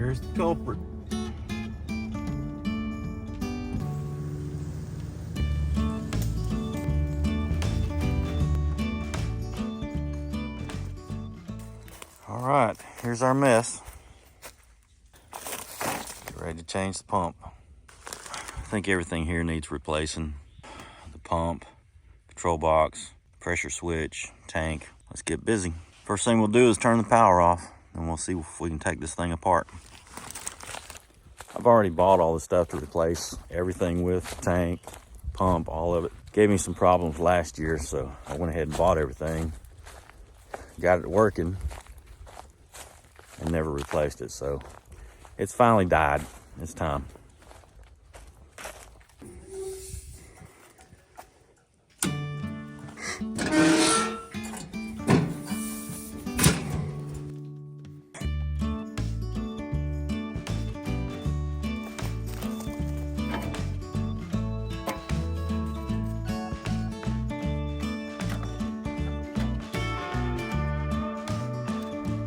There's the culprit. All right, here's our mess. Get ready to change the pump. I think everything here needs replacing. The pump, control box, pressure switch, tank. Let's get busy. First thing we'll do is turn the power off, and we'll see if we can take this thing apart. I've already bought all the stuff to replace everything with, tank, pump, all of it. Gave me some problems last year, so I went ahead and bought everything. Got it working and never replaced it, so it's finally died. It's time.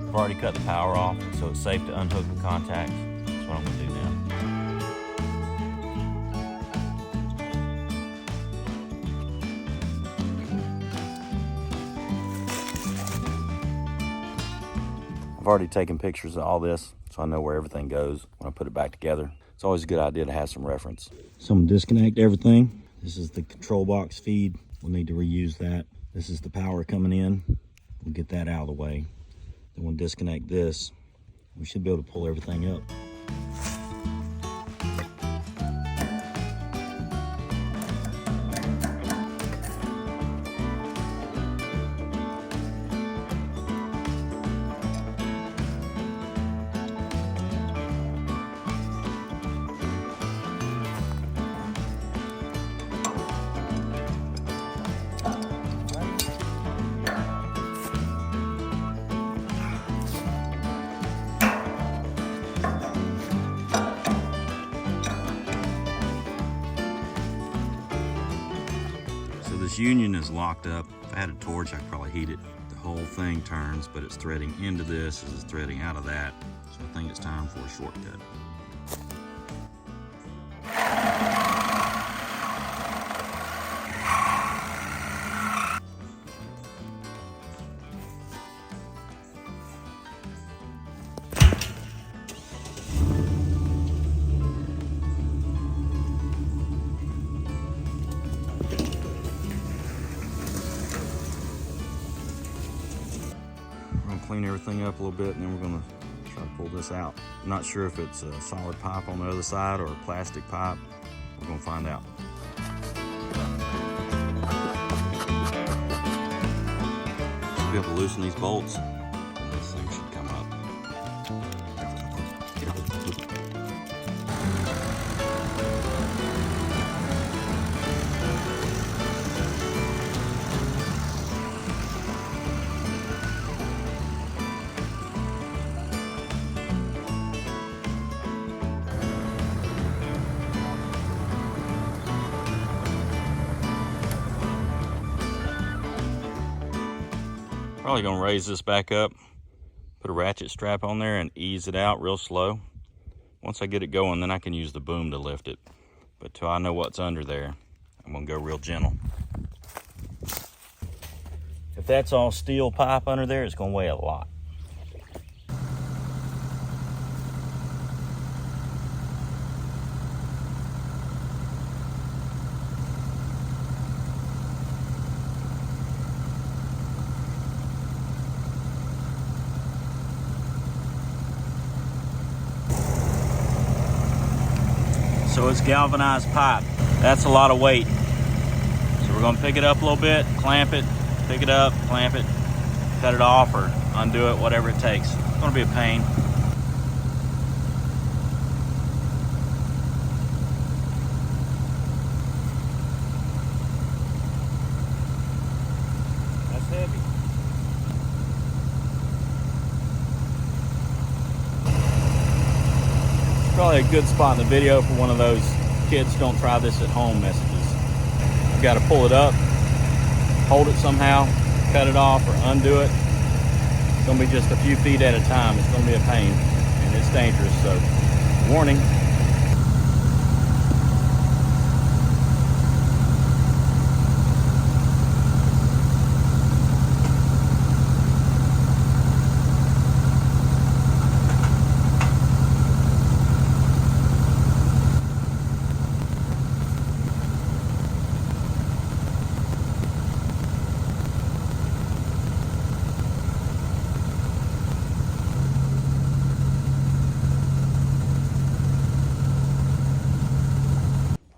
I've already cut the power off, so it's safe to unhook the contacts. That's what I'm gonna do now. I've already taken pictures of all this, so I know where everything goes when I put it back together. It's always a good idea to have some reference. So I'm gonna disconnect everything. This is the control box feed. We'll need to reuse that. This is the power coming in. We'll get that out of the way. Then we'll disconnect this. We should be able to pull everything up. This union is locked up. If I had a torch, I could probably heat it. The whole thing turns, but it's threading into this as it's threading out of that. So I think it's time for a shortcut. Clean everything up a little bit, and then we're going to try to pull this out. I'm not sure if it's a solid pipe on the other side or a plastic pipe. We're going to find out. Should be able to loosen these bolts, and this thing should come up. Probably gonna raise this back up, put a ratchet strap on there and ease it out real slow. Once I get it going, then I can use the boom to lift it. But till I know what's under there, I'm gonna go real gentle. If that's all steel pipe under there, it's gonna weigh a lot. So it's galvanized pipe. That's a lot of weight. So we're gonna pick it up a little bit, clamp it, pick it up, clamp it, cut it off or undo it, whatever it takes. It's gonna be a pain. That's heavy. Probably a good spot in the video for one of those kids don't try this at home messages. You got to pull it up, hold it somehow, cut it off or undo it. It's going to be just a few feet at a time. It's going to be a pain, and it's dangerous, so warning.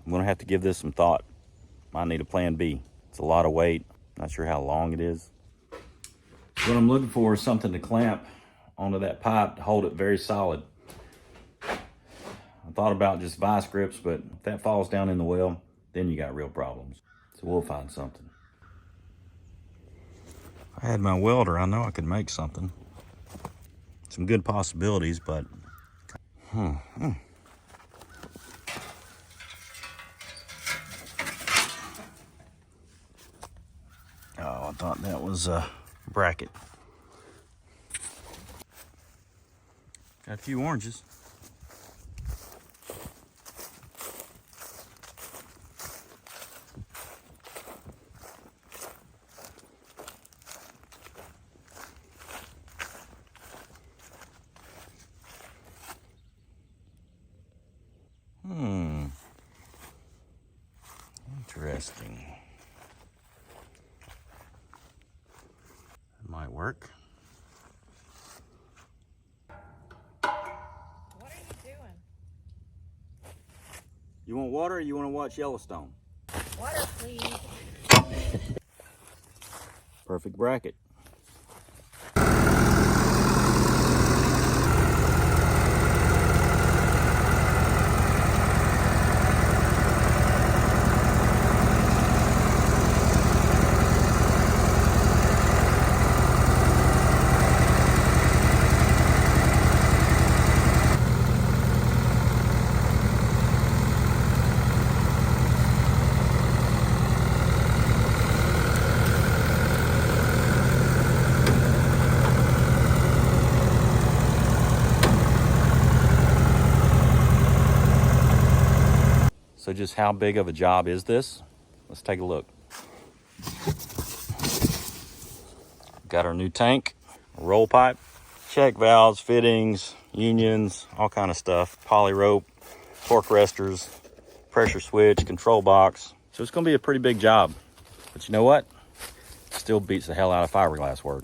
I'm gonna have to give this some thought. Might need a plan B. It's a lot of weight. Not sure how long it is. What I'm looking for is something to clamp onto that pipe to hold it very solid. I thought about just vice grips, but if that falls down in the well, then you got real problems. So we'll find something. If I had my welder, I know I could make something. Some good possibilities, but Oh, I thought that was a bracket. Got a few oranges. Interesting. It might work. What are you doing? You want water or you want to watch Yellowstone? Water, please. Perfect bracket. So just how big of a job is this? Let's take a look. Got our new tank, a roll pipe, check valves, fittings, unions, all kind of stuff, poly rope, torque resters, pressure switch, control box. So it's gonna be a pretty big job. But you know what? Still beats the hell out of fiberglass work.